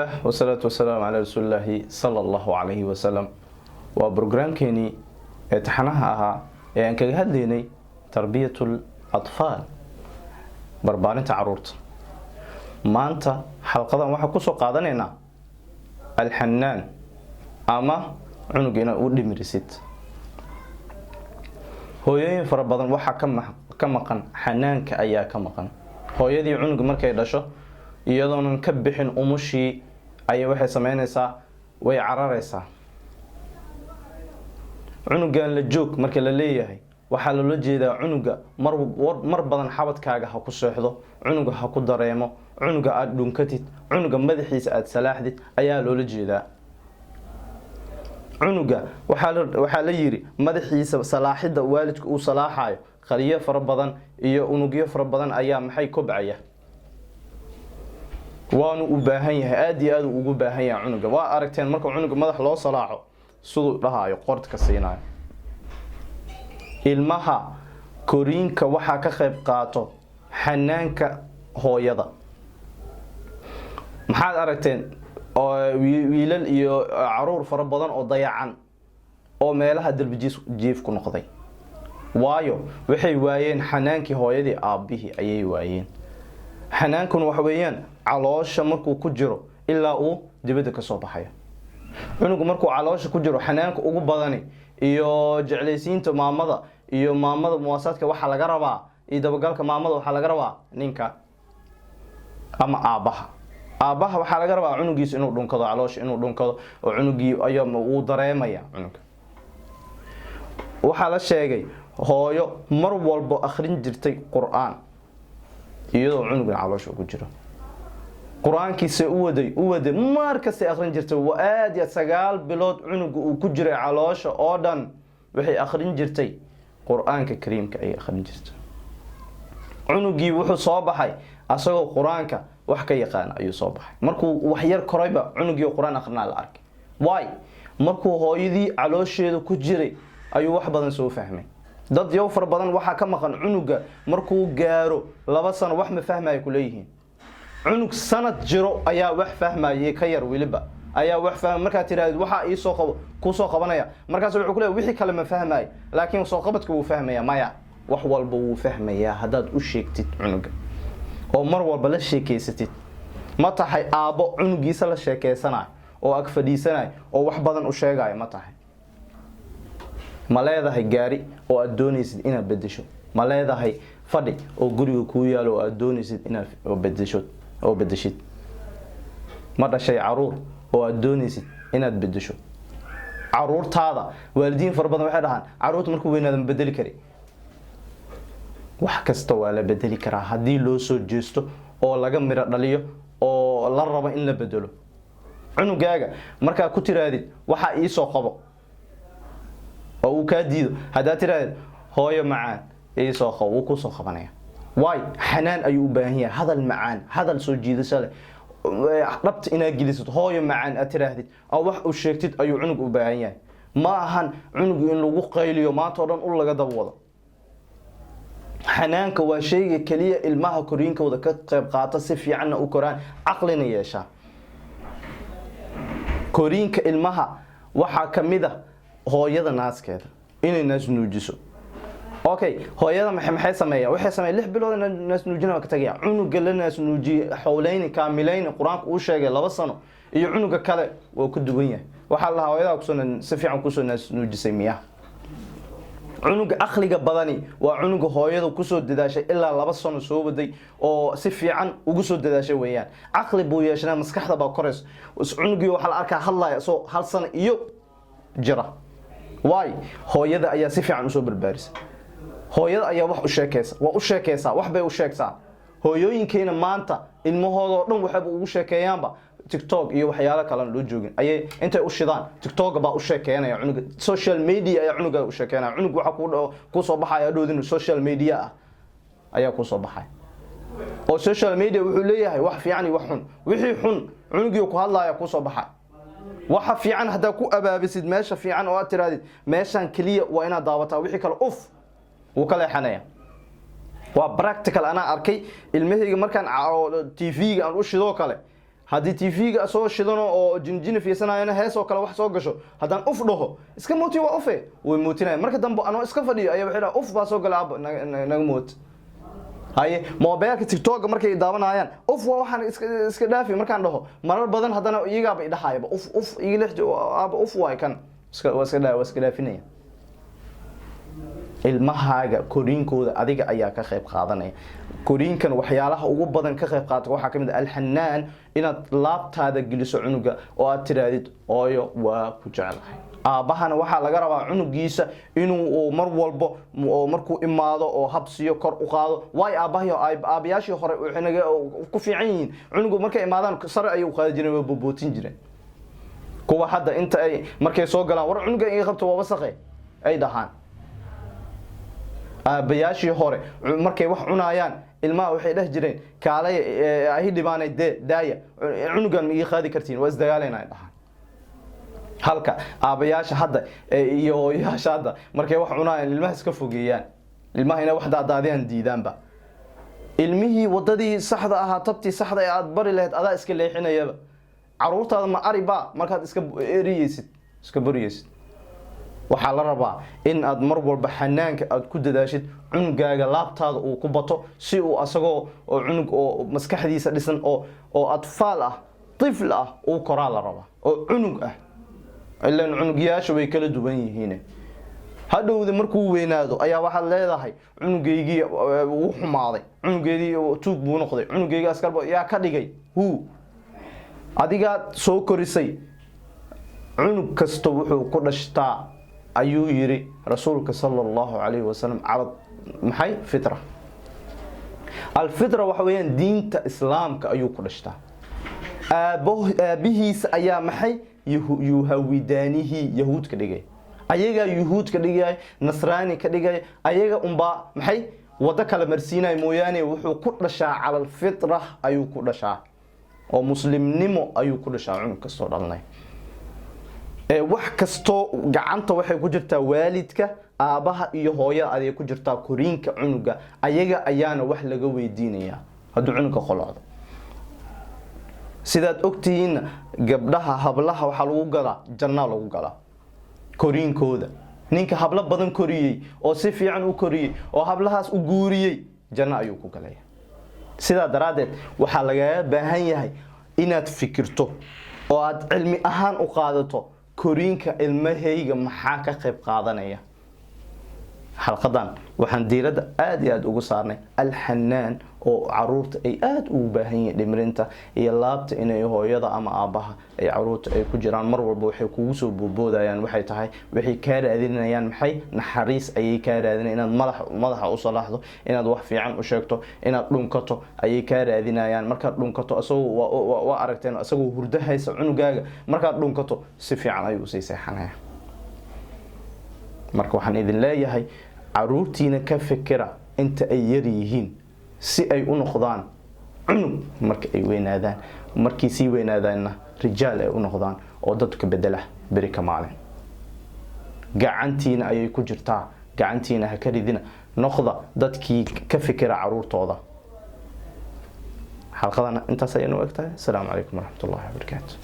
الله والصلاة والسلام على رسول الله صلى الله عليه وسلم وبرنامج كيني امتحانها يعني كهديني تربية الأطفال بربانة عرورت ما أنت حلقة واحد كوسو قادنينا الحنان أما عنقنا ودي مرسيت hooyooyin fara badan waxa ka maqan xanaanka ayaa ka maqan hooyadii cunug markay dhasho iyadoon ka bixin umushii ay waxay sameynaysaa way cararaysaa cunugan la joog marka la leeyahay waxa loo jeedaa cunuga mar badan xabadkaaga ha ku seexdo cunuga ha ku dareemo cunuga aad dhunkatid cunuga madaxiisa aad salaaxdid ayaa loo jeedaa cunuga waxa la yiri madaxiisa salaaxida waalidku uu salaaxayo qaliyo fara badan iyo unugyo fara badan ayaa maxay kobcaya waanu u baahan yahay aad iyo aad ugu baahan yahay cunuga waa aragteen marka cunuga madax loo salaaxo sidoo dhahayo qortka siinayo ilmaha koriinka waxa ka qayb qaato xanaanka hooyada maxaad aragteen wiilal iyo caruur fara badan oo dayacan oo meelaha dalbijiis jiif ku noqday waayo waxay waayeen xanaankii hooyadii aabbihi ayay waayeen xanaankun waxa weeyaan caloosha markuu ku jiro ilaa uu dibadda ka soo baxayo cunugu markuu caloosha ku jiro xanaanka ugu badani iyo jeclaysiinta maamada iyo maamada muwaasaadka waxa laga rabaa iyo dabagalka maamada waxa laga rabaa ninka ama aabaha waxa laga rabaa cunugiis inuu dhunkado caloosha inuu dhunkado oo cunugii ayaa uu dareemaya cunuga waxa la sheegay hooyo mar walba akhrin jirtay quraan iyadoo cunuga caloosha ku jiro quraankiisa u waday markasta akhrin jirtay waa aad ya 9 bilood cunuga uu ku jiray caloosha oo dhan waxay akhrin jirtay quraanka kariimka ay akhrin jirtay cunugii wuxuu soo baxay asagoo quraanka wax ka yaqaan ayuu soo baxay markuu wax yar korayba cunugii quraan akhrina la arkay way markuu hooyadii caloosheeda ku jiray ayuu wax badan soo fahmay dad yow far badan waxa ka maqan cunuga markuu gaaro 2 sano wax ma fahmay ku leeyihiin cunug sanad jiro ayaa wax fahmayay ka yar wiliba ayaa wax fahmay marka tiraahdo waxa ii soo qabo ku soo qabanaya markaas wuxuu ku leeyahay wixii kale ma fahmay laakiin soo qabadka uu fahmaya maya wax walba uu fahmaya hadaad u sheegtid cunuga oo mar walba la sheekeysatid ma tahay aabo cunugiisa la sheekeysanay oo ag fadhiisanay oo wax badan u sheegay ma tahay ma leedahay gaari oo aad doonaysid inaad bedesho ma leedahay fadhi oo guriga ku yaalo oo aad doonaysid inaad bedeshid ma dhashay caruur oo aad doonaysid inaad bedesho caruurtaada waalidiin far badan waxay dhahaan caruurta markuu weynaado ma bedeli kari wax kasta waa la bedeli karaa hadii loo soo jeesto oo laga miro dhaliyo oo la rabo in la bedelo cunugaaga marka ku tiraadid waxa ii soo qabo oo uu ka diido hadaa tiraadid hooyo macaan ii soo qabo uu ku soo qabanaya way xanaan ayuu u baahan yahay hadal macaan hadal soo jiidasho leh dhabta inaad gelisid hooyo macaan aad tiraadid oo wax u sheegtid ayuu cunug u baahan yahay ma ahan cunug in lagu qayliyo maanta oo dhan u laga dab wado xanaanka waa shayga kaliya ilmaha koriinkooda ka qayb qaata si fiican u koraan aqlina yeesha koriinka ilmaha waxa kamid ah hooyada naaskeeda inay naas nuujiso hooyada maxay sameeyaa waxay sameeyay 6 bilood naas nuujina ka tagaya cunuga la naas nuuji xawleyn kaamileyn quraanka uu sheegay 2 sano iyo cunuga kale oo ku duwan yahay waxa la hooyada ku soo si fiican ku soo naas nuujisay miyaa cunuga aqliga badani waa cunuga hooyada ku soo dadaashay ilaa 2 sano soo waday oo si fiican ugu soo dadaashay weeyaan aqli buu yeeshanaa maskaxda baa koreys cunugii waxa la arkaa hadlaya soo 1 sano iyo jira way hooyada ayaa si fiican u soo barbaarisay hooyada ayaa wax u sheekaysa wax bay u sheegtaa hooyooyinkeena maanta ilmahooda oo dhan waxba ugu sheekeeyaanba TikTok iyo waxyaalo kale loo joogin ayay intay u shidaan TikTok baa u sheekeynaya cunuga social media ayaa cunuga u sheekeynaya cunug waxa ku soo baxaya dhoodin social media ah ayaa ku soo baxay oo social media wuxuu leeyahay wax fiican iyo wax xun wixii xun cunugii ku hadlaya ku soo baxay waxa fiican hadaa ku abaabisid meesha fiican oo aad tiraadid meeshan kaliya waa inaad daawataa wixii kale uu kala xanaya waa practical ana arkay ilmahayga markaan TV-ga aan u shido kale haddii TV-ga soo shidano oo jinjin fiirsanayana hees oo kale wax soo gasho haddaan uf dhaho iska mooti waa ufe way mootinayaan marka dambe anoo iska fadhiyo ayaa waxay dhahaa uf baa soo gala aaba naga moot haye mobilka TikTok markay daawanayaan uf waa waxaan iska dhaafi markaan dhaho marar badan haddana iyaga idhaxayba uf igilix aaba uf waa kan iska dhaafinaya ilmahaaga koriinkooda adiga ayaa ka qayb qaadanaya koriinkan waxyaalaha ugu badan ka qayb qaata waxa kamid ah alxanaan inaad laabtaada geliso cunuga oo aad tiraadid ooyo waa ku jecelahay aabahana waxa laga rabaa cunugiisa inuu mar walbo markuu imaado oo habsiyo kor u qaado way aabayaashii hore waxay ku fiican yihiin cunugu markay imaadaan sare ayuu qaadi jireen oo bobootin jireen kuwa hadda inta ay markay soo galaan war cunuga ay qabto waa wasaqay ay dhahaan aabayaashii hore markay wax cunayaan ilmaha waxay dhah jireen kaalay ay dhibaanay daaya cunugan ii qaadi kartiin waa isdagaalayna dhahaan halka aabayaasha hadda iyo hooyayaasha hadda markay wax cunayaan ilmaha iska fogeeyaan ilmaha inay wax daadaadiyaan diidaanba ilmihii wadadii saxda ahaa tabtii saxda ee aad bari lahayd adaa iska leexinayaba caruurtaada ma ariba markaad iska eriyeysid iska bariyeysid waxaa la rabaa in aad mar walba xanaanka aad ku dadaashid cunugaaga laabtaada uu ku bato si uu asagoo oo cunug oo maskaxdiisa dhisan oo atfaal ah tifl ah uu koraa la rabaa oo cunug ah ilaan cunugiyaasha way kala duwan yihiin hadhowda markuu weynaado ayaa waxaad leedahay cunugeygii uu xumaaday cunugeedii tuug buu noqday cunugeyga askarba yaa ka dhigay adiga soo korisay cunug kasto wuxuu ku dhashtaa ayuu yiri rasuulka sallallahu alayhi wasallam ala maxay fitra al-fitra waxa weeyaan diinta islaamka ayuu ku dhashtaa aabihiisa ayaa maxay yuhawidaanihi yahuud ka dhigay ayaga yahuud ka dhigay nasraani ka dhigay ayaga maxay wada kala marsiinay mooyaane wuxuu ku dhashaa ala al-fitra ayuu ku dhashaa oo muslimnimo ayuu ku dhashaa cunug kasto dhalnay wax kasto gacanta waxay ku jirtaa waalidka aabaha iyo hooyada ay ku jirtaa koriinka cunuga ayaga ayaana wax laga weydiinaya haduu cunuga qolocdo sidaad ogtihiin gabdhaha hablaha waxa lagu galaa janna lagu galaa koriinkooda ninka habla badan koriyay oo si fiican u koriyay oo hablahaas u guuriyay janna ayuu ku galaya sida daraadeed waxa laga baahan yahay inaad fikirto oo aad cilmi ahaan u qaadato koriinka ilmahayga maxaa ka qayb qaadanaya xalqadan waxaan diirada aad iyo aad ugu saarnay alxanaan oo caruurta ay aad ugu baahan yihiin dhimrinta iyo laabta inay hooyada ama aabaha ay caruurta ay ku jiraan mar walba waxay kugu soo boodayaan waxay tahay waxay ka raadinayaan maxay naxariis ayay ka raadinayaan inaad madaxa u salaaxdo inaad wax fiican u sheegto inaad dhunkato ayay ka raadinayaan markaad dhunkato asagoo waa aragteen asagoo hurdahaysa cunugaaga markaad dhunkato si fiican ayuu sii seexanaya marka waxaan idin leeyahay caruurtiina ka fikira inta ay yar yihiin si ay u noqdaan cunug marka ay weynaadaan markii si weynaadaanna rijaal ay u noqdaan oo dadka bedela bari kamaalin gacantiina ayay ku jirtaa gacantiina ha ka ridina noqda dadkii ka fikira caruurtooda xalqadana intaas ayaynu egtahay. Assalaamu calaykum waraxmatullaahi wabarakaatuh.